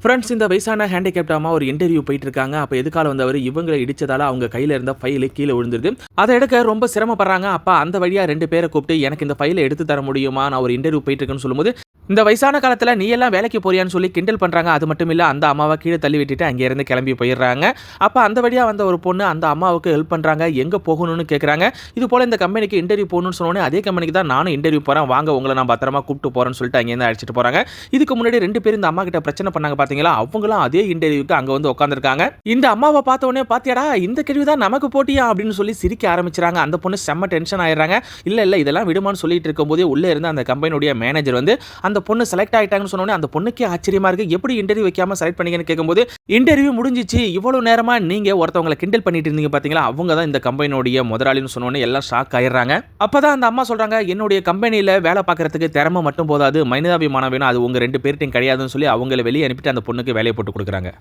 Friends, இந்த வயசான handicapped அம்மா ஒரு இன்டர்வியூ போயிட்டு இருக்காங்க. அப்ப எதுக்கால வந்தவர் இவங்களை இடிச்சதால அவங்க கையில இருந்த ஃபைல் கீழ விழுந்துருது. அத எடுக்க ரொம்ப சிரமப்படுறாங்க. அப்ப அந்த வழியா 2 பேர கூப்பிட்டு எனக்கு இந்த ஃபைல எடுத்து தர முடியுமா? நான் ஒரு இன்டர்வியூ போயிட்டு இருக்கேன்னு சொல்லும்போது, இந்த வயசான காலத்துல நீ எல்லாம் வேலைக்கு போறியான்னு சொல்லி கிண்டல் பண்றாங்க. அது மட்டும் இல்ல அந்த அம்மாவ கீழ தள்ளி விட்டுட்டு அங்க இருந்து கிளம்பி போயிடுறாங்க. அப்ப அந்த வழியா வந்த ஒரு பொண்ணு அந்த அம்மாவுக்கு ஹெல்ப் பண்றாங்க. எங்க போகணும்னு கேக்குறாங்க. இது போல இந்த கம்பெனிக்கு இன்டர்வியூ போகணும்னு சொன்னோனே அதே கம்பெனிக்கு தான் நானும் இன்டர்வியூ போறேன். வாங்க உங்கள நான் பத்திரமா கூப்பிட்டு போறேன்னு சொல்லிட்டு அங்க இருந்து அழைச்சிட்டு போறாங்க. இதுக்கு முன்னாடி 2 பேரும் இந்த அம்மா கிட்ட பிரச்சனை பண்ணாங்க பாத்தீங்களா? அவங்களும் அதே இன்டர்வியூக்கு அங்க வந்து உட்கார்ந்திருக்காங்க. இந்த அம்மாவை பார்த்த உடனே பாத்தியாடா இந்த கேள்வி தான் நமக்கு போட்டியா அப்படின்னு சொல்லி சிரிக்க ஆரம்பிச்சாங்க. அந்த பொண்ணு செம்ம டென்ஷன் ஆயிடுறாங்க. இல்ல இதெல்லாம் விடுமான்னு சொல்லிட்டு இருக்கும்போதே உள்ளே இருந்து அந்த கம்பெனியுடைய மேனேஜர் வந்து அந்த பொண்ணு செலக்ட் ஆயிட்டாங்கன்னு சொன்னோனே அந்த பொண்ணுக்கே ஆச்சரியமா இருக்கு. எப்படி இன்டர்வியூ வைக்காம செலக்ட் பண்ணீங்கன்னு கேட்கும்போது, இன்டர்வியூ முடிஞ்சிச்சு. இவ்வளவு நேரமா நீங்க ஒருத்தவங்களை கிண்டல் பண்ணிட்டு இருந்தீங்க பாத்தீங்களா? அவங்க தான் இந்த கம்பெனியோட முதலாளின்னு சொன்னோனே எல்லாம் ஷாக் ஆயிடுறாங்க. அப்பதான் அந்த அம்மா சொல்றாங்க, என்னுடைய கம்பெனியில வேலை பார்க்கறதுக்கு திறமை மட்டும் போதாது, மனிதாபிமானம் வேணும். அது உங்க 2 பேர்ட்டையும் கிடையாதுன்னு சொல்லி அவங்களை வெளியே அனுப்பிட்டு அந்த பொண்ணுக்கு வேலையை போட்டு கொடுக்குறாங்க.